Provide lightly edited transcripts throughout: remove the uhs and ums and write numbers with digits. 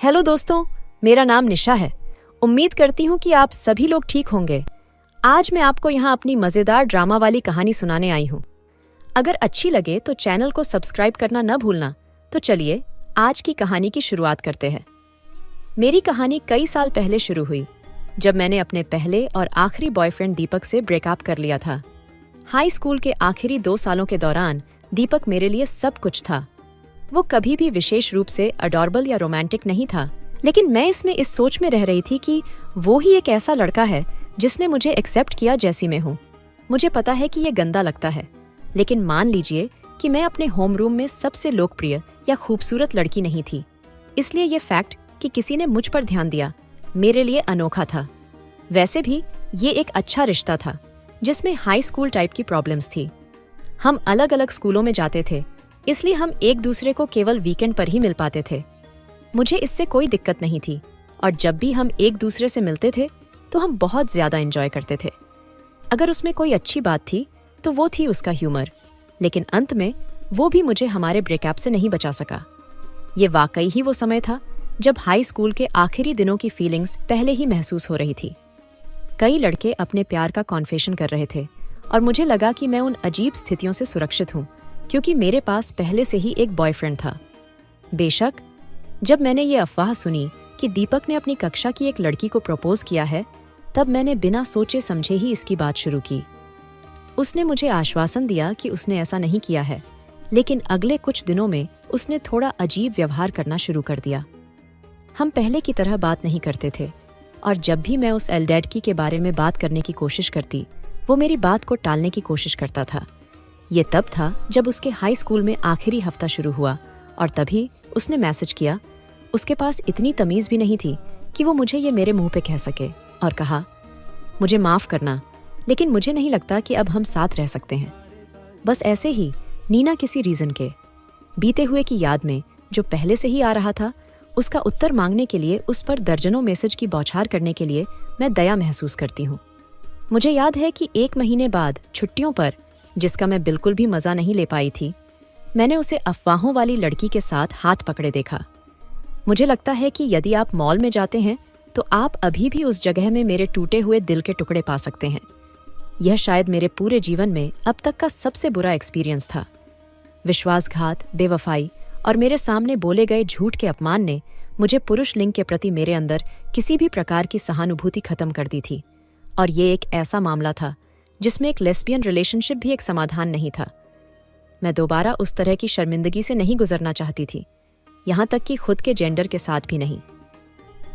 Hello दोस्तों, मेरा नाम निशा है। उम्मीद करती हूँ कि आप सभी लोग ठीक होंगे। आज मैं आपको यहाँ अपनी मज़ेदार ड्रामा वाली कहानी सुनाने आई हूँ। अगर अच्छी लगे तो चैनल को सब्सक्राइब करना न भूलना। तो चलिए आज की कहानी की शुरुआत करते हैं। मेरी कहानी कई साल पहले शुरू हुई, जब मैंने अपने पहले और आखिरी बॉयफ्रेंड दीपक से ब्रेकअप कर लिया था। हाई स्कूल के आखिरी 2 सालों के दौरान दीपक मेरे लिए सब कुछ था। वो कभी भी विशेष रूप से अडॉरेबल या रोमांटिक नहीं था, लेकिन मैं इसमें इस सोच में रह रही थी कि वो ही एक ऐसा लड़का है जिसने मुझे एक्सेप्ट किया जैसी मैं हूँ। मुझे पता है कि ये गंदा लगता है, लेकिन मान लीजिए कि मैं अपने होम रूम में सबसे लोकप्रिय या खूबसूरत लड़की नहीं थी। इसलिए ये फैक्ट कि किसी ने मुझ पर ध्यान दिया मेरे लिए अनोखा था। वैसे भी ये एक अच्छा रिश्ता था जिसमें हाई स्कूल टाइप की प्रॉब्लम्स थी। हम अलग अलग स्कूलों में जाते थे, इसलिए हम एक दूसरे को केवल वीकेंड पर ही मिल पाते थे। मुझे इससे कोई दिक्कत नहीं थी, और जब भी हम एक दूसरे से मिलते थे तो हम बहुत ज्यादा एंजॉय करते थे। अगर उसमें कोई अच्छी बात थी तो वो थी उसका ह्यूमर, लेकिन अंत में वो भी मुझे हमारे ब्रेकअप से नहीं बचा सका। ये वाकई ही वो समय था जब हाई स्कूल के आखिरी दिनों की फीलिंग्स पहले ही महसूस हो रही थी। कई लड़के अपने प्यार का कॉन्फेशन कर रहे थे, और मुझे लगा कि मैं उन अजीब स्थितियों से सुरक्षित हूँ क्योंकि मेरे पास पहले से ही एक बॉयफ्रेंड था। बेशक जब मैंने ये अफवाह सुनी कि दीपक ने अपनी कक्षा की एक लड़की को प्रपोज किया है, तब मैंने बिना सोचे समझे ही इसकी बात शुरू की। उसने मुझे आश्वासन दिया कि उसने ऐसा नहीं किया है, लेकिन अगले कुछ दिनों में उसने थोड़ा अजीब व्यवहार करना शुरू कर दिया। हम पहले की तरह बात नहीं करते थे, और जब भी मैं उस एलडैडकी के बारे में बात करने की कोशिश करती, वो मेरी बात को टालने की कोशिश करता था। ये तब था जब उसके हाई स्कूल में आखिरी हफ्ता शुरू हुआ, और तभी उसने मैसेज किया। उसके पास इतनी तमीज़ भी नहीं थी कि वो मुझे ये मेरे मुंह पे कह सके, और कहा, मुझे माफ़ करना, लेकिन मुझे नहीं लगता कि अब हम साथ रह सकते हैं। बस ऐसे ही नीना किसी रीज़न के बीते हुए की याद में जो पहले से ही आ रहा था, उसका उत्तर मांगने के लिए उस पर दर्जनों मैसेज की बौछार करने के लिए मैं दया महसूस करती हूँ। मुझे याद है कि 1 महीने बाद छुट्टियों पर, जिसका मैं बिल्कुल भी मज़ा नहीं ले पाई थी, मैंने उसे अफवाहों वाली लड़की के साथ हाथ पकड़े देखा। मुझे लगता है कि यदि आप मॉल में जाते हैं तो आप अभी भी उस जगह में मेरे टूटे हुए दिल के टुकड़े पा सकते हैं। यह शायद मेरे पूरे जीवन में अब तक का सबसे बुरा एक्सपीरियंस था। विश्वासघात, बेवफाई और मेरे सामने बोले गए झूठ के अपमान ने मुझे पुरुष लिंग के प्रति मेरे अंदर किसी भी प्रकार की सहानुभूति खत्म कर दी थी, और ये एक ऐसा मामला था जिसमें एक लेस्बियन रिलेशनशिप भी एक समाधान नहीं था। मैं दोबारा उस तरह की शर्मिंदगी से नहीं गुजरना चाहती थी, यहाँ तक कि खुद के जेंडर के साथ भी नहीं।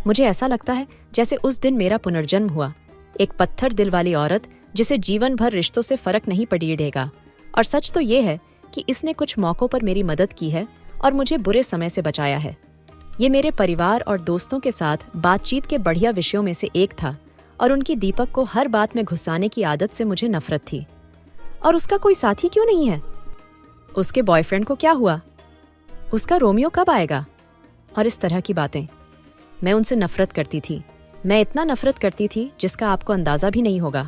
मुझे ऐसा लगता है जैसे उस दिन मेरा पुनर्जन्म हुआ, एक पत्थर दिल वाली औरत जिसे जीवन भर रिश्तों से फर्क नहीं पड़ेगा। और सच तो ये है कि इसने कुछ मौक़ों पर मेरी मदद की है और मुझे बुरे समय से बचाया है। ये मेरे परिवार और दोस्तों के साथ बातचीत के बढ़िया विषयों में से एक था, और उनकी दीपक को हर बात में घुसाने की आदत से मुझे नफरत थी। और उसका कोई साथी क्यों नहीं है? उसके बॉयफ्रेंड को क्या हुआ? उसका रोमियो कब आएगा? और इस तरह की बातें। मैं उनसे नफरत करती थी। मैं इतना नफरत करती थी जिसका आपको अंदाजा भी नहीं होगा।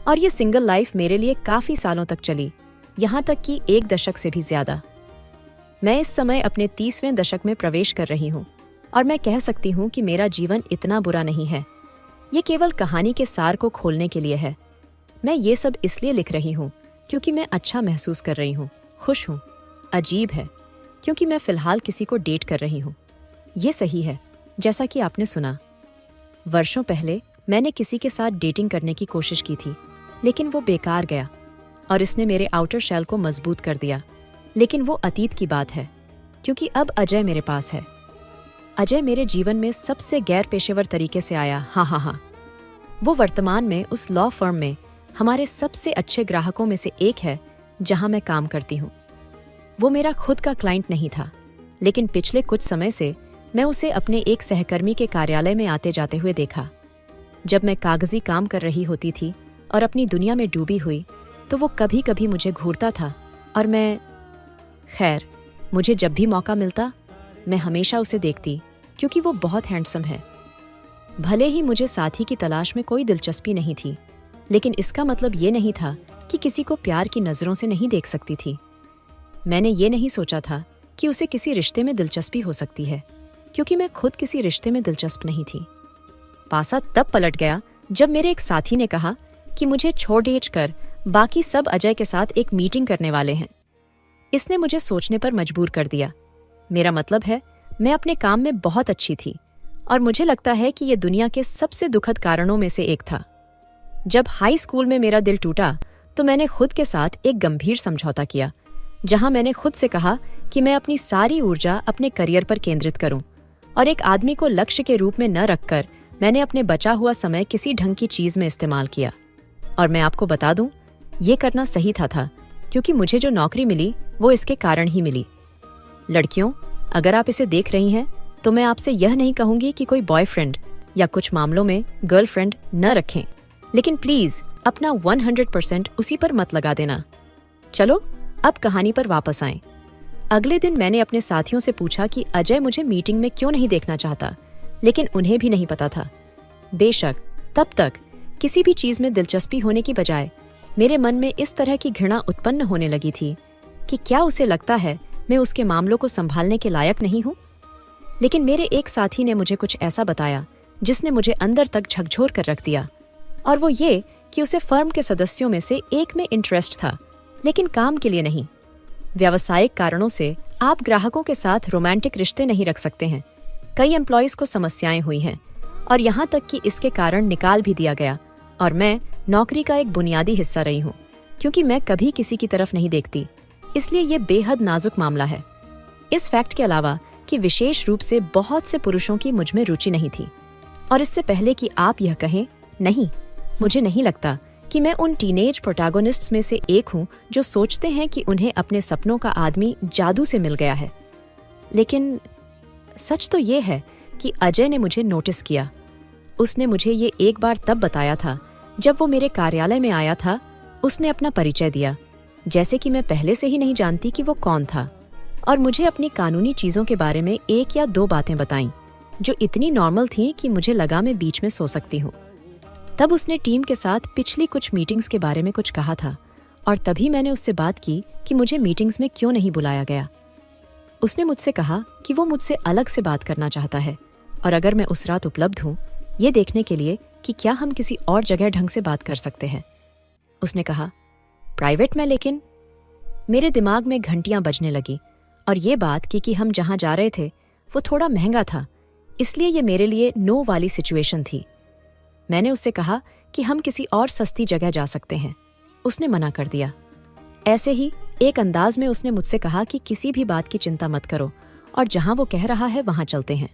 और ये सिंगल लाइफ मेरे लिए काफ़ी सालों तक चली, यहाँ तक कि 1 दशक से भी ज़्यादा। मैं इस समय अपने 30वें दशक में प्रवेश कर रही हूँ, और मैं कह सकती हूँ कि मेरा जीवन इतना बुरा नहीं है। ये केवल कहानी के सार को खोलने के लिए है। मैं ये सब इसलिए लिख रही हूँ क्योंकि मैं अच्छा महसूस कर रही हूँ, खुश हूँ। अजीब है क्योंकि मैं फ़िलहाल किसी को डेट कर रही हूँ। ये सही है, जैसा कि आपने सुना। वर्षों पहले मैंने किसी के साथ डेटिंग करने की कोशिश की थी, लेकिन वो बेकार गया, और इसने मेरे आउटर शेल को मजबूत कर दिया। लेकिन वो अतीत की बात है, क्योंकि अब अजय मेरे पास है। अजय मेरे जीवन में सबसे गैर पेशेवर तरीके से आया। हाँ। वो वर्तमान में उस लॉ फर्म में हमारे सबसे अच्छे ग्राहकों में से एक है जहां मैं काम करती हूँ। वो मेरा खुद का क्लाइंट नहीं था, लेकिन पिछले कुछ समय से मैं उसे अपने एक सहकर्मी के कार्यालय में आते जाते हुए देखा। जब मैं कागजी काम कर रही होती थी और अपनी दुनिया में डूबी हुई, तो वो कभी कभी मुझे घूरता था, और खैर, मुझे जब भी मौका मिलता मैं हमेशा उसे देखती, क्योंकि वो बहुत हैंडसम है। भले ही मुझे साथी की तलाश में कोई दिलचस्पी नहीं थी, लेकिन इसका मतलब ये नहीं था कि किसी को प्यार की नज़रों से नहीं देख सकती थी। मैंने ये नहीं सोचा था कि उसे किसी रिश्ते में दिलचस्पी हो सकती है, क्योंकि मैं खुद किसी रिश्ते में दिलचस्प नहीं थी। पासा तब पलट गया जब मेरे एक साथी ने कहा कि मुझे छोड़ कर बाकी सब अजय के साथ एक मीटिंग करने वाले हैं। इसने मुझे सोचने पर मजबूर कर दिया। मेरा मतलब है, मैं अपने काम में बहुत अच्छी थी और मुझे लगता है कि यह दुनिया के सबसे दुखद कारणों में से एक था। जब हाई स्कूल में मेरा दिल टूटा तो मैंने खुद के साथ एक गंभीर समझौता किया, जहां मैंने खुद से कहा कि मैं अपनी सारी ऊर्जा अपने करियर पर केंद्रित करूं और एक आदमी को लक्ष्य के रूप में न रखकर मैंने अपने बचा हुआ समय किसी ढंग की चीज में इस्तेमाल किया। और मैं आपको बता दूं, ये करना सही था क्योंकि मुझे जो नौकरी मिली वो इसके कारण ही मिली। लड़कियों, अगर आप इसे देख रही हैं तो मैं आपसे यह नहीं कहूंगी कि कोई बॉयफ्रेंड या कुछ मामलों में गर्लफ्रेंड न रखें, लेकिन प्लीज अपना 100% उसी पर मत लगा देना। चलो अब कहानी पर वापस आएं। अगले दिन मैंने अपने साथियों से पूछा कि अजय मुझे मीटिंग में क्यों नहीं देखना चाहता, लेकिन उन्हें भी नहीं पता था। बेशक तब तक किसी भी चीज में दिलचस्पी होने की बजाय मेरे मन में इस तरह की घृणा उत्पन्न होने लगी थी कि क्या उसे लगता है मैं उसके मामलों को संभालने के लायक नहीं हूं। लेकिन मेरे एक साथी ने मुझे कुछ ऐसा बताया जिसने मुझे अंदर तक झकझोर कर रख दिया, और वो ये कि उसे फर्म के सदस्यों में से एक में इंटरेस्ट था, लेकिन काम के लिए नहीं। व्यावसायिक कारणों से आप ग्राहकों के साथ रोमांटिक रिश्ते नहीं रख सकते हैं। कई एम्प्लॉयज को समस्याएं हुई हैं और यहाँ तक कि इसके कारण निकाल भी दिया गया, और मैं नौकरी का एक बुनियादी हिस्सा रही हूँ क्योंकि मैं कभी किसी की तरफ नहीं देखती, इसलिए ये बेहद नाजुक मामला है। इस फैक्ट के अलावा कि विशेष रूप से बहुत से पुरुषों की मुझ में रुचि नहीं थी, और इससे पहले कि आप यह कहें, नहीं, मुझे नहीं लगता कि मैं उन टीनेज प्रोटैगोनिस्ट्स में से एक हूँ जो सोचते हैं कि उन्हें अपने सपनों का आदमी जादू से मिल गया है। लेकिन सच तो ये है कि अजय ने मुझे नोटिस किया। उसने मुझे ये एक बार तब बताया था जब वो मेरे कार्यालय में आया था। उसने अपना परिचय दिया, जैसे कि मैं पहले से ही नहीं जानती कि वो कौन था, और मुझे अपनी कानूनी चीजों के बारे में 1 या 2 बातें बताईं जो इतनी नॉर्मल थीं कि मुझे लगा मैं बीच में सो सकती हूँ। तब उसने टीम के साथ पिछली कुछ मीटिंग्स के बारे में कुछ कहा था, और तभी मैंने उससे बात की कि मुझे मीटिंग्स में क्यों नहीं बुलाया गया। उसने मुझसे कहा कि वो मुझसे अलग से बात करना चाहता है, और अगर मैं उस रात उपलब्ध हूँ ये देखने के लिए कि क्या हम किसी और जगह ढंग से बात कर सकते हैं। उसने कहा, प्राइवेट में? लेकिन मेरे दिमाग में घंटियां बजने लगी, और ये बात कि हम जहां जा रहे थे वो थोड़ा महंगा था, इसलिए ये मेरे लिए नो वाली सिचुएशन थी। मैंने उससे कहा कि हम किसी और सस्ती जगह जा सकते हैं। उसने मना कर दिया। ऐसे ही एक अंदाज में उसने मुझसे कहा कि किसी भी बात की चिंता मत करो, और जहां वो कह रहा है वहां चलते हैं।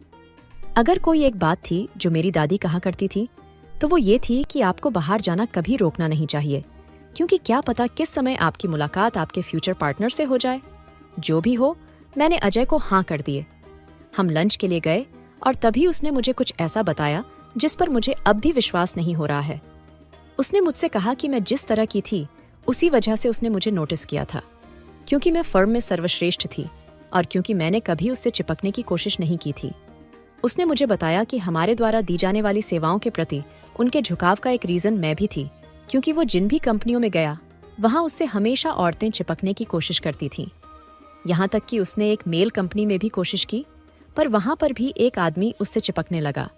अगर कोई एक बात थी जो मेरी दादी कहा करती थी तो वो ये थी कि आपको बाहर जाना कभी रोकना नहीं चाहिए, क्योंकि क्या पता किस समय आपकी मुलाकात आपके फ्यूचर पार्टनर से हो जाए। जो भी हो, मैंने अजय को हाँ कर दिए। हम लंच के लिए गए, और तभी उसने मुझे कुछ ऐसा बताया जिस पर मुझे अब भी विश्वास नहीं हो रहा है। उसने मुझसे कहा कि मैं जिस तरह की थी उसी वजह से उसने मुझे नोटिस किया था, क्योंकि मैं फर्म में सर्वश्रेष्ठ थी और क्योंकि मैंने कभी उससे चिपकने की कोशिश नहीं की थी। उसने मुझे बताया कि हमारे द्वारा दी जाने वाली सेवाओं के प्रति उनके झुकाव का एक रीजन मैं भी थी, क्योंकि वो जिन भी कंपनियों में गया वहां उससे हमेशा औरतें चिपकने की कोशिश करती थीं। यहाँ तक कि उसने एक मेल कंपनी में भी कोशिश की, पर वहां पर भी एक आदमी उससे चिपकने लगा,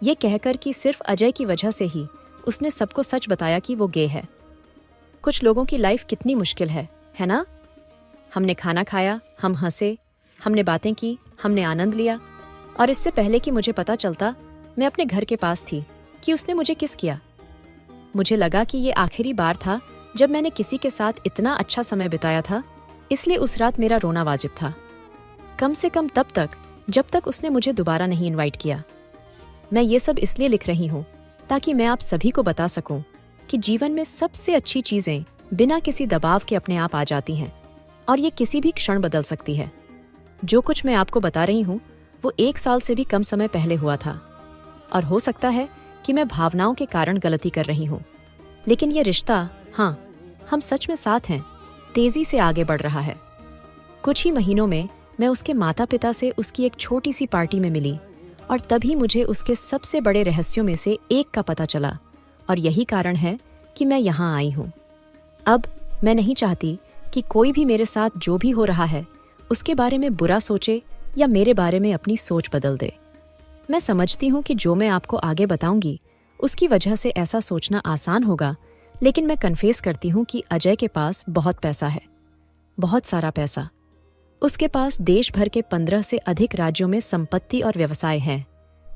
ये कहकर कि सिर्फ अजय की वजह से ही उसने सबको सच बताया कि वो गे है। कुछ लोगों की लाइफ कितनी मुश्किल है ना? हमने खाना खाया, हम हंसे, हमने बातें की, हमने आनंद लिया, और इससे पहले कि मुझे पता चलता मैं अपने घर के पास थी कि उसने मुझे किस किया। मुझे लगा कि ये आखिरी बार था जब मैंने किसी के साथ इतना अच्छा समय बिताया था, इसलिए उस रात मेरा रोना वाजिब था। कम से कम तब तक जब तक उसने मुझे दोबारा नहीं इनवाइट किया। मैं ये सब इसलिए लिख रही हूँ ताकि मैं आप सभी को बता सकूं कि जीवन में सबसे अच्छी चीजें बिना किसी दबाव के अपने आप आ जाती हैं, और ये किसी भी क्षण बदल सकती है। जो कुछ मैं आपको बता रही हूँ वो 1 साल से भी कम समय पहले हुआ था, और हो सकता है कि मैं भावनाओं के कारण गलती कर रही हूँ, लेकिन ये रिश्ता, हाँ, हम सच में साथ हैं, तेजी से आगे बढ़ रहा है। कुछ ही महीनों में मैं उसके माता पिता से उसकी एक छोटी सी पार्टी में मिली, और तभी मुझे उसके सबसे बड़े रहस्यों में से एक का पता चला, और यही कारण है कि मैं यहाँ आई हूँ। अब मैं नहीं चाहती कि कोई भी मेरे साथ जो भी हो रहा है उसके बारे में बुरा सोचे या मेरे बारे में अपनी सोच बदल दे। मैं समझती हूँ कि जो मैं आपको आगे बताऊंगी उसकी वजह से ऐसा सोचना आसान होगा, लेकिन मैं कन्फेस करती हूँ कि अजय के पास बहुत पैसा है, बहुत सारा पैसा। उसके पास देश भर के 15 से अधिक राज्यों में संपत्ति और व्यवसाय हैं।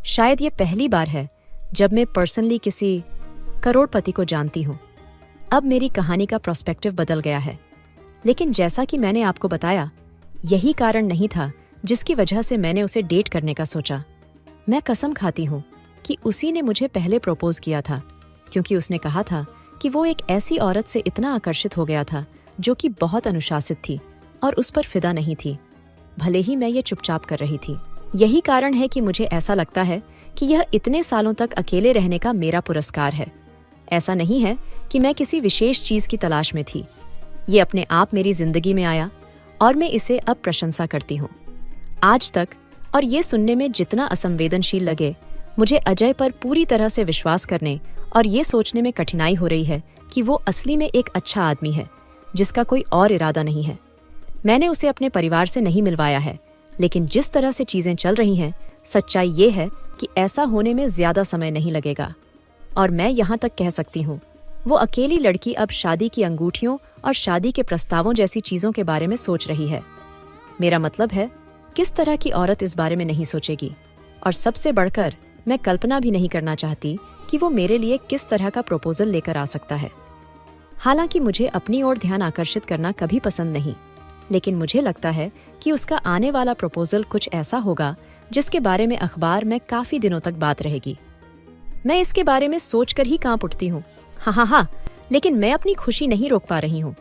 शायद ये पहली बार है जब मैं पर्सनली किसी करोड़पति को जानती हूँ। अब मेरी कहानी का प्रोस्पेक्टिव बदल गया है, लेकिन जैसा कि मैंने आपको बताया, यही कारण नहीं था जिसकी वजह से मैंने उसे डेट करने का सोचा। मैं कसम खाती हूँ कि उसी ने मुझे पहले प्रपोज किया था, क्योंकि उसने कहा था कि वो एक ऐसी औरत से इतना आकर्षित हो गया था जो कि बहुत अनुशासित थी और उस पर फिदा नहीं थी, भले ही मैं ये चुपचाप कर रही थी। यही कारण है कि मुझे ऐसा लगता है कि यह इतने सालों तक अकेले रहने का मेरा पुरस्कार है। ऐसा नहीं है कि मैं किसी विशेष चीज की तलाश में थी। ये अपने आप मेरी जिंदगी में आया और मैं इसे अब प्रशंसा करती हूँ। आज तक, और ये सुनने में जितना असंवेदनशील लगे, मुझे अजय पर पूरी तरह से विश्वास करने और ये सोचने में कठिनाई हो रही है कि वो असली में एक अच्छा आदमी है जिसका कोई और इरादा नहीं है। मैंने उसे अपने परिवार से नहीं मिलवाया है, लेकिन जिस तरह से चीजें चल रही हैं, सच्चाई ये है कि ऐसा होने में ज्यादा समय नहीं लगेगा। और मैं यहाँ तक कह सकती हूँ, वो अकेली लड़की अब शादी की अंगूठियों और शादी के प्रस्तावों जैसी चीजों के बारे में सोच रही है। मेरा मतलब है, किस तरह की औरत इस बारे में नहीं सोचेगी? और सबसे बढ़कर, मैं कल्पना भी नहीं करना चाहती कि वो मेरे लिए किस तरह का प्रपोजल लेकर आ सकता है। हालांकि मुझे अपनी ओर ध्यान आकर्षित करना कभी पसंद नहीं, लेकिन मुझे लगता है कि उसका आने वाला प्रपोजल कुछ ऐसा होगा जिसके बारे में अखबार में काफी दिनों तक बात रहेगी। मैं इसके बारे में सोचकर ही कांप उठती हूँ। हाँ, लेकिन मैं अपनी खुशी नहीं रोक पा रही हूँ।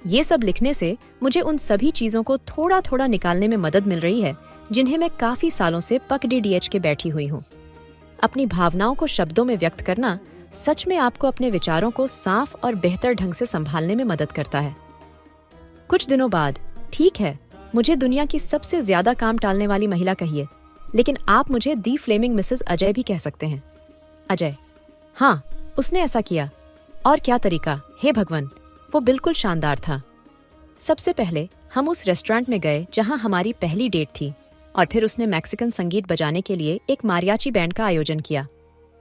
ये सब लिखने से मुझे उन सभी चीजों को थोड़ा थोड़ा निकालने में मदद मिल रही है जिन्हें मैं काफी सालों से पकड़ी के बैठी हुई हूँ। अपनी भावनाओं को शब्दों में व्यक्त करना सच में आपको अपने विचारों को साफ और बेहतर ढंग से संभालने में मदद करता है। कुछ दिनों बाद, ठीक है, मुझे दुनिया की सबसे ज्यादा काम टालने वाली महिला कहिए, लेकिन आप मुझे दी फ्लेमिंग मिसेस अजय भी कह सकते हैं। अजय, हाँ, उसने ऐसा किया। और क्या तरीका, हे भगवान, वो बिल्कुल शानदार था। सबसे पहले हम उस रेस्टोरेंट में गए जहां हमारी पहली डेट थी, और फिर उसने मैक्सिकन संगीत बजाने के लिए एक मारियाची बैंड का आयोजन किया।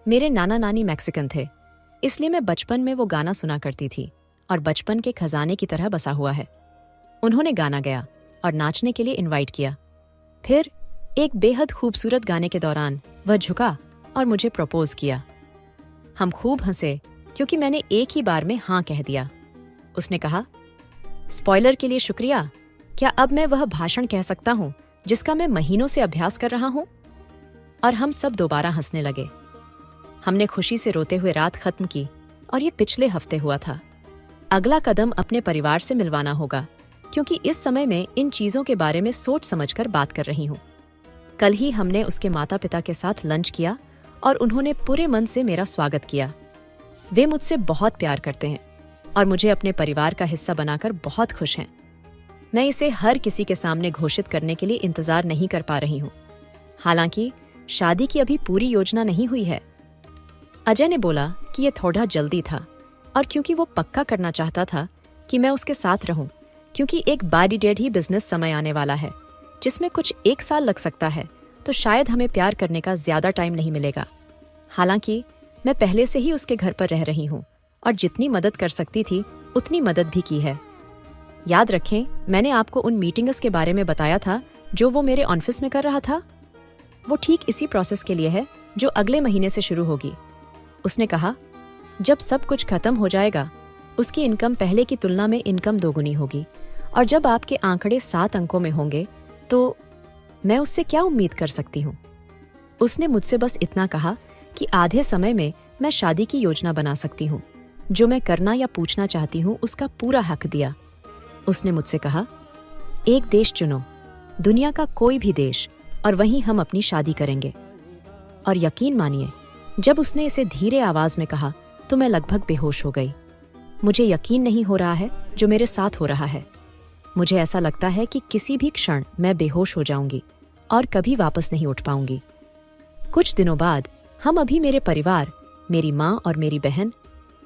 मेरे नाना नानी मैक्सिकन थे, इसलिए मैं बचपन में वो गाना सुना करती थी और बचपन के खजाने की तरह बसा हुआ है। उन्होंने गाना गाया और नाचने के लिए इनवाइट किया। फिर एक बेहद खूबसूरत गाने के दौरान वह झुका और मुझे प्रपोज किया। हम खूब हंसे क्योंकि मैंने एक ही बार में हाँ कह दिया। उसने कहा, स्पॉइलर के लिए शुक्रिया, क्या अब मैं वह भाषण कह सकता हूँ जिसका मैं महीनों से अभ्यास कर रहा हूँ? और हम सब दोबारा हंसने लगे। हमने खुशी से रोते हुए रात खत्म की और ये पिछले हफ्ते हुआ था। अगला कदम अपने परिवार से मिलवाना होगा, क्योंकि इस समय में इन चीजों के बारे में सोच समझकर बात कर रही हूँ। कल ही हमने उसके माता पिता के साथ लंच किया और उन्होंने पूरे मन से मेरा स्वागत किया। वे मुझसे बहुत प्यार करते हैं और मुझे अपने परिवार का हिस्सा बनाकर बहुत खुश हैं। मैं इसे हर किसी के सामने घोषित करने के लिए इंतजार नहीं कर पा रही हूँ। हालांकि शादी की अभी पूरी योजना नहीं हुई है। अजय ने बोला कि यह थोड़ा जल्दी था, और क्योंकि वो पक्का करना चाहता था कि मैं उसके साथ रहूं, क्योंकि एक बारी डेढ़ ही बिजनेस समय आने वाला है जिसमें कुछ 1 साल लग सकता है, तो शायद हमें प्यार करने का ज्यादा टाइम नहीं मिलेगा। हालांकि मैं पहले से ही उसके घर पर रह रही हूँ और जितनी मदद कर सकती थी उतनी मदद भी की है। याद रखें, मैंने आपको उन मीटिंग्स के बारे में बताया था जो वो मेरे ऑफिस में कर रहा था। वो ठीक इसी प्रोसेस के लिए है जो अगले महीने से शुरू होगी। उसने कहा, जब सब कुछ खत्म हो जाएगा, उसकी इनकम पहले की तुलना में इनकम दोगुनी होगी, और जब आपके आंकड़े 7 अंकों में होंगे तो मैं उससे क्या उम्मीद कर सकती हूँ? उसने मुझसे बस इतना कहा कि आधे समय में मैं शादी की योजना बना सकती हूँ। जो मैं करना या पूछना चाहती हूँ उसका पूरा हक दिया। उसने मुझसे कहा, एक देश चुनो, दुनिया का कोई भी देश, और वहीं हम अपनी शादी करेंगे। और यकीन मानिए, जब उसने इसे धीरे आवाज में कहा तो मैं लगभग बेहोश हो गई। मुझे यकीन नहीं हो रहा है जो मेरे साथ हो रहा है। मुझे ऐसा लगता है कि किसी भी क्षण मैं बेहोश हो जाऊंगी और कभी वापस नहीं उठ पाऊंगी। कुछ दिनों बाद हम अभी मेरे परिवार, मेरी माँ और मेरी बहन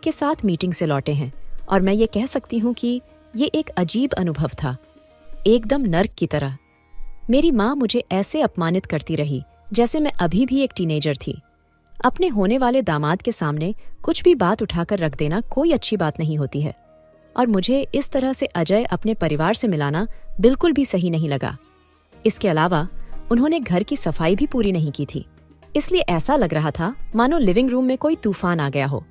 के साथ मीटिंग से लौटे हैं, और मैं ये कह सकती हूँ कि ये एक अजीब अनुभव था, एकदम नर्क की तरह। मेरी माँ मुझे ऐसे अपमानित करती रही जैसे मैं अभी भी एक टीनेजर थी। अपने होने वाले दामाद के सामने कुछ भी बात उठाकर रख देना कोई अच्छी बात नहीं होती है, और मुझे इस तरह से अजय अपने परिवार से मिलाना बिल्कुल भी सही नहीं लगा। इसके अलावा उन्होंने घर की सफाई भी पूरी नहीं की थी, इसलिए ऐसा लग रहा था मानो लिविंग रूम में कोई तूफान आ गया हो।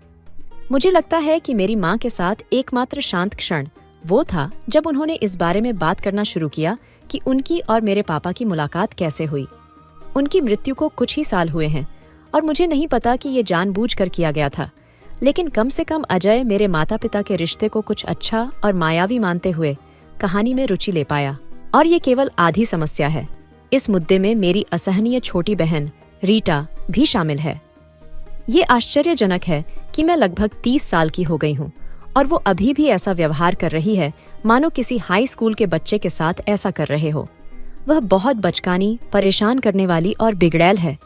मुझे लगता है कि मेरी माँ के साथ एकमात्र शांत क्षण वो था जब उन्होंने इस बारे में बात करना शुरू किया कि उनकी और मेरे पापा की मुलाकात कैसे हुई। उनकी मृत्यु को कुछ ही साल हुए हैं और मुझे नहीं पता कि ये जानबूझकर किया गया था, लेकिन कम से कम अजय मेरे माता पिता के रिश्ते को कुछ अच्छा और मायावी मानते हुए कहानी में रुचि ले पाया। और ये केवल आधी समस्या है, इस मुद्दे में मेरी असहनीय छोटी बहन रीटा भी शामिल है। ये आश्चर्यजनक है कि मैं लगभग 30 साल की हो गई हूँ और वो अभी भी ऐसा व्यवहार कर रही है मानो किसी हाई स्कूल के बच्चे के साथ ऐसा कर रहे हो। वह बहुत बचकानी, परेशान करने वाली और बिगड़ैल है,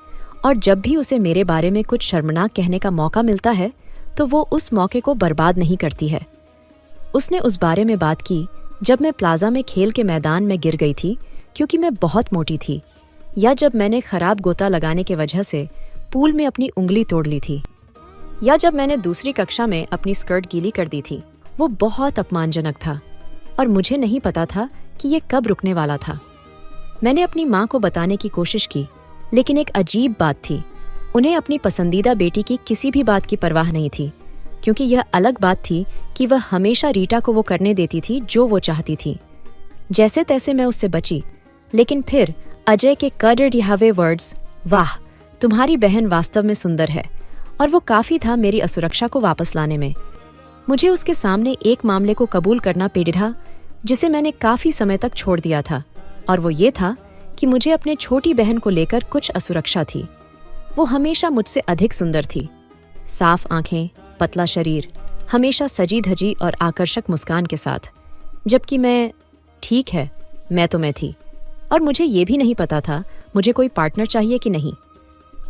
और जब भी उसे मेरे बारे में कुछ शर्मनाक कहने का मौका मिलता है तो वो उस मौके को बर्बाद नहीं करती है। उसने उस बारे में बात की जब मैं प्लाजा में खेल के मैदान में गिर गई थी क्योंकि मैं बहुत मोटी थी, या जब मैंने खराब गोता लगाने की वजह से पूल में अपनी उंगली तोड़ ली थी, या जब मैंने दूसरी कक्षा में अपनी स्कर्ट गीली कर दी थी। वो बहुत अपमानजनक था और मुझे नहीं पता था कि ये कब रुकने वाला था। मैंने अपनी माँ को बताने की कोशिश की, लेकिन एक अजीब बात थी, उन्हें अपनी पसंदीदा बेटी की किसी भी बात की परवाह नहीं थी, क्योंकि यह अलग बात थी कि वह हमेशा रीटा को वो करने देती थी जो वो चाहती थी। जैसे तैसे मैं उससे बची, लेकिन फिर अजय के कडरडिहावे वर्ड्स, वाह तुम्हारी बहन वास्तव में सुंदर है, और वो काफी था मेरी असुरक्षा को वापस लाने में। मुझे उसके सामने एक मामले को कबूल करना पड़ा जिसे मैंने काफी समय तक छोड़ दिया था, और वो ये था कि मुझे अपने छोटी बहन को लेकर कुछ असुरक्षा थी। वो हमेशा मुझसे अधिक सुंदर थी, साफ आंखें, पतला शरीर, हमेशा सजी धजी और आकर्षक मुस्कान के साथ, जबकि ठीक है, मैं तो मैं थी, और मुझे ये भी नहीं पता था मुझे कोई पार्टनर चाहिए कि नहीं।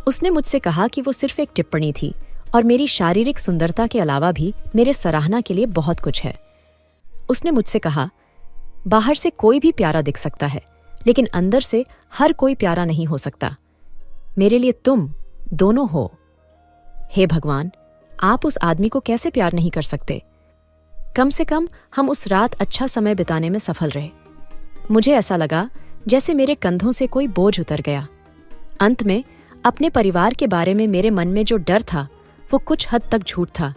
उसने मुझसे कहा कि वो सिर्फ एक टिप्पणी थी और मेरी शारीरिक सुंदरता के अलावा भी मेरे सराहना के लिए बहुत कुछ है। उसने मुझसे कहा, बाहर से कोई भी प्यारा दिख सकता है, लेकिन अंदर से हर कोई प्यारा नहीं हो सकता। मेरे लिए तुम दोनों हो। हे भगवान, आप उस आदमी को कैसे प्यार नहीं कर सकते? कम से कम हम उस रात अच्छा समय बिताने में सफल रहे। मुझे ऐसा लगा जैसे मेरे कंधों से कोई बोझ उतर गया। अंत में अपने परिवार के बारे में मेरे मन में जो डर था वो कुछ हद तक झूठ था,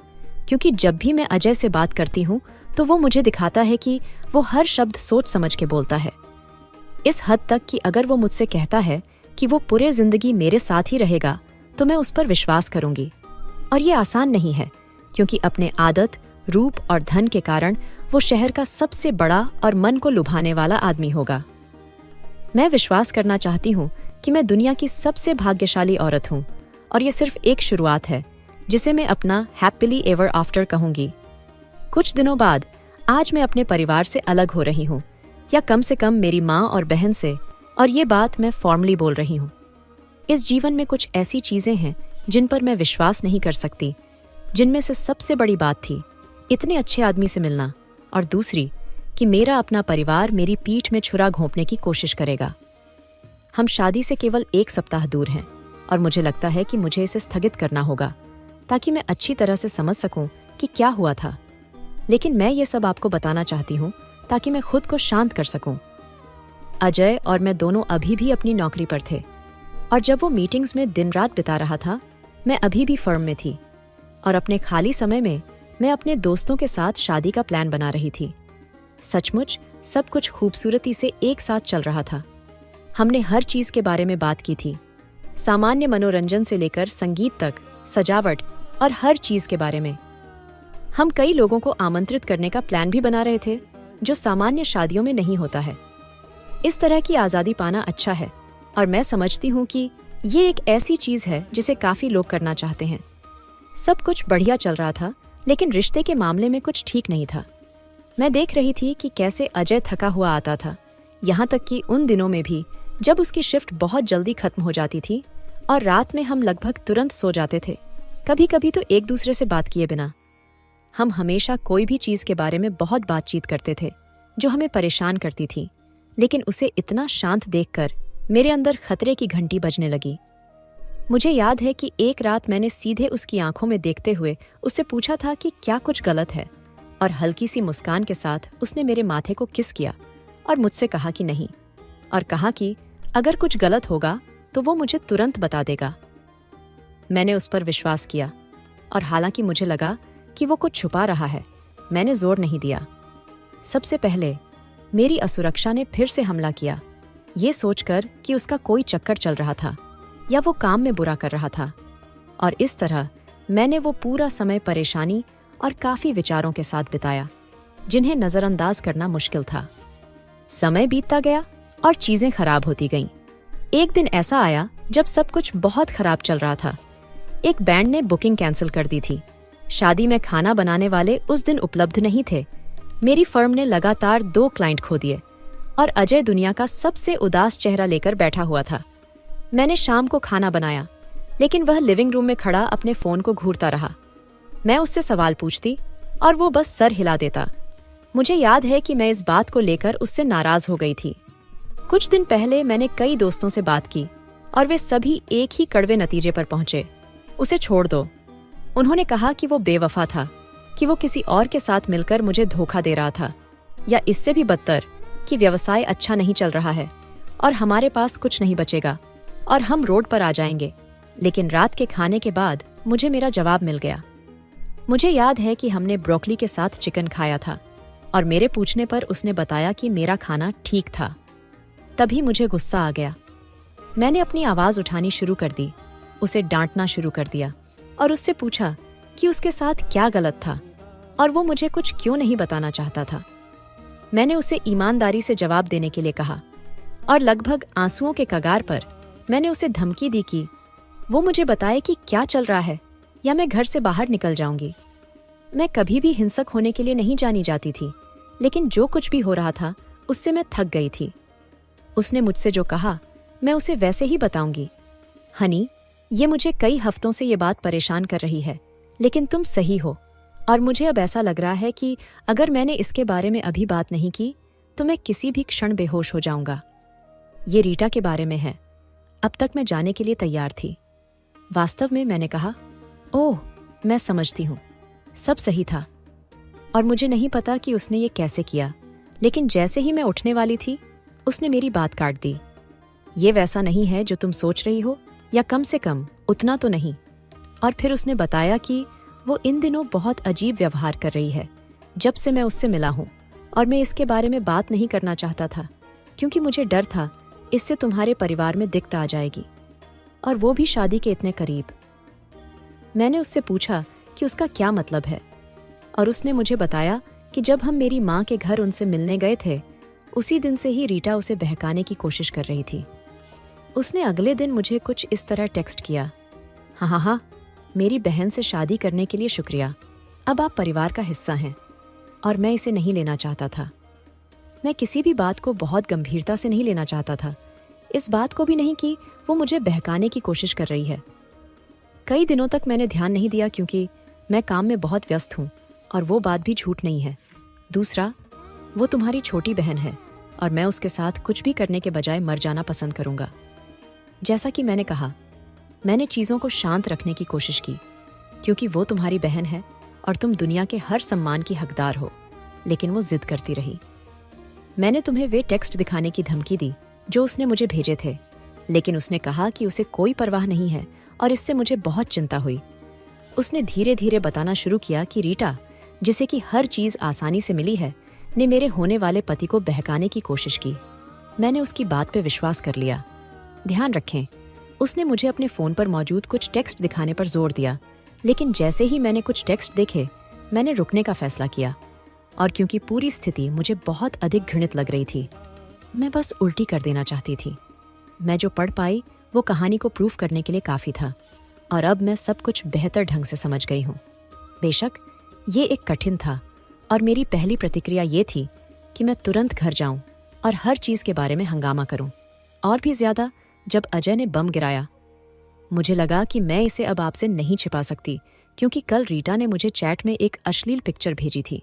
क्योंकि जब भी मैं अजय से बात करती हूँ तो वो मुझे दिखाता है कि वो हर शब्द सोच समझ के बोलता है। इस हद तक कि अगर वो मुझसे कहता है कि वो पूरे जिंदगी मेरे साथ ही रहेगा तो मैं उस पर विश्वास करूंगी। और ये आसान नहीं है, क्योंकि अपने आदत, रूप और धन के कारण वो शहर का सबसे बड़ा और मन को लुभाने वाला आदमी होगा। मैं विश्वास करना चाहती हूँ कि मैं दुनिया की सबसे भाग्यशाली औरत हूँ, और ये सिर्फ एक शुरुआत है जिसे मैं अपना हैप्पीली एवर आफ्टर कहूंगी। कुछ दिनों बाद आज मैं अपने परिवार से अलग हो रही हूँ, या कम से कम मेरी माँ और बहन से, और ये बात मैं फॉर्मली बोल रही हूँ। इस जीवन में कुछ ऐसी चीजें हैं जिन पर मैं विश्वास नहीं कर सकती, जिनमें से सबसे बड़ी बात थी इतने अच्छे आदमी से मिलना, और दूसरी कि मेरा अपना परिवार मेरी पीठ में छुरा घोंपने की कोशिश करेगा। हम शादी से केवल 1 सप्ताह दूर हैं, और मुझे लगता है कि मुझे इसे स्थगित करना होगा ताकि मैं अच्छी तरह से समझ सकूं कि क्या हुआ था। लेकिन मैं ये सब आपको बताना चाहती हूँ ताकि मैं खुद को शांत कर सकूं। अजय और मैं दोनों अभी भी अपनी नौकरी पर थे, और जब वो मीटिंग्स में दिन रात बिता रहा था, मैं अभी भी फर्म में थी, और अपने खाली समय में मैं अपने दोस्तों के साथ शादी का प्लान बना रही थी। सचमुच सब कुछ खूबसूरती से एक साथ चल रहा था। हमने हर चीज के बारे में बात की थी, सामान्य मनोरंजन से लेकर संगीत तक, सजावट और हर चीज के बारे में। हम कई लोगों को आमंत्रित करने का प्लान भी बना रहे थे, जो सामान्य शादियों में नहीं होता है। इस तरह की आज़ादी पाना अच्छा है, और मैं समझती हूँ कि ये एक ऐसी चीज है जिसे काफी लोग करना चाहते हैं। सब कुछ बढ़िया चल रहा था, लेकिन रिश्ते के मामले में कुछ ठीक नहीं था। मैं देख रही थी कि कैसे अजय थका हुआ आता था, यहाँ तक कि उन दिनों में भी जब उसकी शिफ्ट बहुत जल्दी खत्म हो जाती थी और रात में हम लगभग तुरंत सो जाते थे, कभी कभी तो एक दूसरे से बात किए बिना। हम हमेशा कोई भी चीज के बारे में बहुत बातचीत करते थे जो हमें परेशान करती थी, लेकिन उसे इतना शांत देखकर मेरे अंदर खतरे की घंटी बजने लगी। मुझे याद है कि एक रात मैंने सीधे उसकी आंखों में देखते हुए उससे पूछा था कि क्या कुछ गलत है, और हल्की सी मुस्कान के साथ उसने मेरे माथे को किस किया और मुझसे कहा कि नहीं, और कहा कि अगर कुछ गलत होगा तो वो मुझे तुरंत बता देगा। मैंने उस पर विश्वास किया, और हालांकि मुझे लगा कि वो कुछ छुपा रहा है, मैंने जोर नहीं दिया। सबसे पहले मेरी असुरक्षा ने फिर से हमला किया, ये सोचकर कि उसका कोई चक्कर चल रहा था या वो काम में बुरा कर रहा था, और इस तरह मैंने वो पूरा समय परेशानी और काफी विचारों के साथ बिताया जिन्हें नजरअंदाज करना मुश्किल था। समय बीतता गया और चीजें खराब होती गईं। एक दिन ऐसा आया जब सब कुछ बहुत खराब चल रहा था। एक बैंड ने बुकिंग कैंसिल कर दी थी। शादी में खाना बनाने वाले उस दिन उपलब्ध नहीं थे। मेरी फर्म ने लगातार 2 क्लाइंट खो दिए, और अजय दुनिया का सबसे उदास चेहरा लेकर बैठा हुआ था। मैंने शाम को खाना बनाया, लेकिन वह लिविंग रूम में खड़ा अपने फोन को घूरता रहा। मैं उससे सवाल पूछती और वो बस सर हिला देता। मुझे याद है कि मैं इस बात को लेकर उससे नाराज हो गई थी। कुछ दिन पहले मैंने कई दोस्तों से बात की और वे सभी एक ही कड़वे नतीजे पर पहुंचे, उसे छोड़ दो। उन्होंने कहा कि वो बेवफा था, कि वो किसी और के साथ मिलकर मुझे धोखा दे रहा था, या इससे भी बदतर कि व्यवसाय अच्छा नहीं चल रहा है और हमारे पास कुछ नहीं बचेगा और हम रोड पर आ जाएंगे। लेकिन रात के खाने के बाद मुझे मेरा जवाब मिल गया। मुझे याद है कि हमने ब्रोकली के साथ चिकन खाया था, और मेरे पूछने पर उसने बताया कि मेरा खाना ठीक था। तभी मुझे गुस्सा आ गया। मैंने अपनी आवाज उठानी शुरू कर दी, उसे डांटना शुरू कर दिया और उससे पूछा कि उसके साथ क्या गलत था और वो मुझे कुछ क्यों नहीं बताना चाहता था। मैंने उसे ईमानदारी से जवाब देने के लिए कहा, और लगभग आंसुओं के कगार पर मैंने उसे धमकी दी कि वो मुझे बताए कि क्या चल रहा है या मैं घर से बाहर निकल जाऊंगी। मैं कभी भी हिंसक होने के लिए नहीं जानी जाती थी, लेकिन जो कुछ भी हो रहा था उससे मैं थक गई थी। उसने मुझसे जो कहा मैं उसे वैसे ही बताऊंगी। हनी, ये मुझे कई हफ्तों से ये बात परेशान कर रही है, लेकिन तुम सही हो, और मुझे अब ऐसा लग रहा है कि अगर मैंने इसके बारे में अभी बात नहीं की तो मैं किसी भी क्षण बेहोश हो जाऊंगा। ये रीटा के बारे में है। अब तक मैं जाने के लिए तैयार थी। वास्तव में मैंने कहा, ओह, मैं समझती हूँ, सब सही था, और मुझे नहीं पता कि उसने ये कैसे किया, लेकिन जैसे ही मैं उठने वाली थी उसने मेरी बात काट दी। ये वैसा नहीं है जो तुम सोच रही हो, या कम से कम उतना तो नहीं। और फिर उसने बताया कि वो इन दिनों बहुत अजीब व्यवहार कर रही है जब से मैं उससे मिला हूँ, और मैं इसके बारे में बात नहीं करना चाहता था क्योंकि मुझे डर था इससे तुम्हारे परिवार में दिक्कत आ जाएगी, और वो भी शादी के इतने करीब। मैंने उससे पूछा कि उसका क्या मतलब है, और उसने मुझे बताया कि जब हम मेरी माँ के घर उनसे मिलने गए थे, उसी दिन से ही रीटा उसे बहकाने की कोशिश कर रही थी। उसने अगले दिन मुझे कुछ इस तरह टेक्स्ट किया, हाँ, मेरी बहन से शादी करने के लिए शुक्रिया, अब आप परिवार का हिस्सा हैं, और मैं इसे नहीं लेना चाहता था। मैं किसी भी बात को बहुत गंभीरता से नहीं लेना चाहता था, इस बात को भी नहीं कि वो मुझे बहकाने की कोशिश कर रही है। कई दिनों तक मैंने ध्यान नहीं दिया क्योंकि मैं काम में बहुत व्यस्त हूँ, और वो बात भी झूठ नहीं है। दूसरा, वो तुम्हारी छोटी बहन है, और मैं उसके साथ कुछ भी करने के बजाय मर जाना पसंद करूँगा। जैसा कि मैंने कहा, मैंने चीज़ों को शांत रखने की कोशिश की क्योंकि वो तुम्हारी बहन है और तुम दुनिया के हर सम्मान की हकदार हो, लेकिन वो जिद करती रही। मैंने तुम्हें वे टेक्स्ट दिखाने की धमकी दी जो उसने मुझे भेजे थे, लेकिन उसने कहा कि उसे कोई परवाह नहीं है, और इससे मुझे बहुत चिंता हुई। उसने धीरे धीरे बताना शुरू किया कि रीटा, जिसे कि हर चीज़ आसानी से मिली है, ने मेरे होने वाले पति को बहकाने की कोशिश की। मैंने उसकी बात पे विश्वास कर लिया। ध्यान रखें, उसने मुझे अपने फ़ोन पर मौजूद कुछ टेक्स्ट दिखाने पर जोर दिया, लेकिन जैसे ही मैंने कुछ टेक्स्ट देखे, मैंने रुकने का फैसला किया। और क्योंकि पूरी स्थिति मुझे बहुत अधिक घृणित लग रही थी, मैं बस उल्टी कर देना चाहती थी। मैं जो पढ़ पाई वो कहानी को प्रूफ करने के लिए काफ़ी था, और अब मैं सब कुछ बेहतर ढंग से समझ गई हूँ। बेशक ये एक कठिन था, और मेरी पहली प्रतिक्रिया ये थी कि मैं तुरंत घर जाऊं और हर चीज़ के बारे में हंगामा करूं, और भी ज़्यादा जब अजय ने बम गिराया। मुझे लगा कि मैं इसे अब आपसे नहीं छिपा सकती, क्योंकि कल रीटा ने मुझे चैट में एक अश्लील पिक्चर भेजी थी।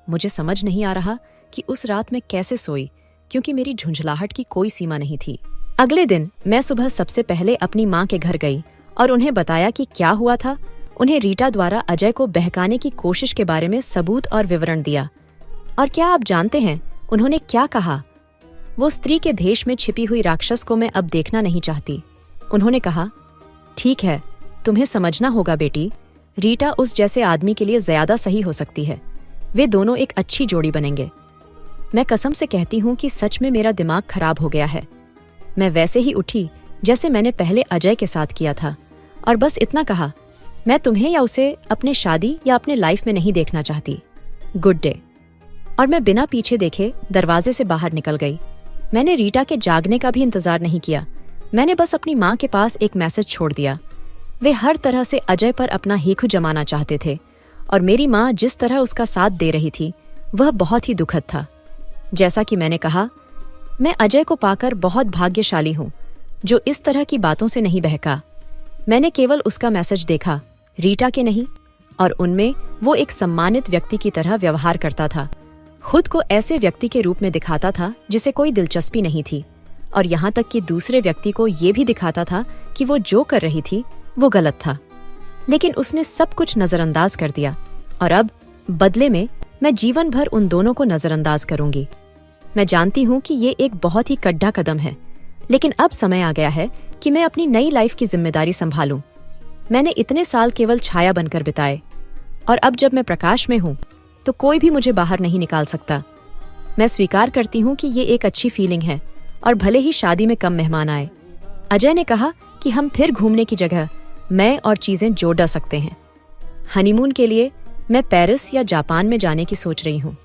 मुझे समझ नहीं आ रहा कि उस रात मैं कैसे सोई, क्योंकि मेरी झुंझलाहट की कोई सीमा नहीं थी। अगले दिन मैं सुबह सबसे पहले अपनी माँ के घर गई और उन्हें बताया कि क्या हुआ था। उन्हें रीटा द्वारा अजय को बहकाने की कोशिश के बारे में सबूत और विवरण दिया। और क्या आप जानते हैं उन्होंने क्या कहा? वो स्त्री के भेष में छिपी हुई राक्षस को मैं अब देखना नहीं चाहती। उन्होंने कहा, ठीक है, तुम्हें समझना होगा बेटी, रीटा उस जैसे आदमी के लिए ज्यादा सही हो सकती है। वे दोनों एक अच्छी जोड़ी बनेंगे। मैं कसम से कहती हूँ कि सच में मेरा दिमाग खराब हो गया है। मैं वैसे ही उठी जैसे मैंने पहले अजय के साथ किया था और बस इतना कहा, मैं तुम्हें या उसे अपने शादी या अपने लाइफ में नहीं देखना चाहती। Good day. और मैं बिना पीछे देखे दरवाजे से बाहर निकल गई। मैंने रीटा के जागने का भी इंतजार नहीं किया। मैंने बस अपनी माँ के पास एक मैसेज छोड़ दिया। वे हर तरह से अजय पर अपना हेखु जमाना चाहते थे और मेरी माँ जिस तरह उसका साथ दे रही थी वह बहुत ही दुखद था। जैसा कि मैंने कहा, मैं अजय को पाकर बहुत भाग्यशाली हूँ जो इस तरह की बातों से नहीं बहका। मैंने केवल उसका मैसेज देखा, रीटा के नहीं, और उनमें वो एक सम्मानित व्यक्ति की तरह व्यवहार करता था। खुद को ऐसे व्यक्ति के रूप में दिखाता था जिसे कोई दिलचस्पी नहीं थी और यहाँ तक कि दूसरे व्यक्ति को ये भी दिखाता था कि वो जो कर रही थी वो गलत था। लेकिन उसने सब कुछ नजरअंदाज कर दिया और अब बदले में मैं जीवन भर उन दोनों को नजरअंदाज करूंगी। मैं जानती हूँ कि ये एक बहुत ही कड्ढा कदम है, लेकिन अब समय आ गया है कि मैं अपनी नई लाइफ की जिम्मेदारी संभालूं। मैंने इतने साल केवल छाया बनकर बिताए और अब जब मैं प्रकाश में हूँ तो कोई भी मुझे बाहर नहीं निकाल सकता। मैं स्वीकार करती हूँ कि ये एक अच्छी फीलिंग है और भले ही शादी में कम मेहमान आए। अजय ने कहा कि हम फिर घूमने की जगह मैं और चीजें जोड़ डाल सकते हैं। हनीमून के लिए मैं पेरिस या जापान में जाने की सोच रही हूँ।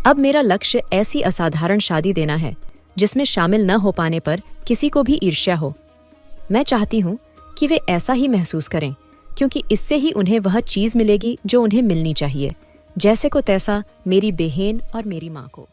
अब मेरा लक्ष्य ऐसी असाधारण शादी देना है जिसमें शामिल न हो पाने पर किसी को भी ईर्ष्या हो। मैं चाहती हूँ कि वे ऐसा ही महसूस करें, क्योंकि इससे ही उन्हें वह चीज मिलेगी जो उन्हें मिलनी चाहिए, जैसे को तैसा मेरी बहन और मेरी माँ को।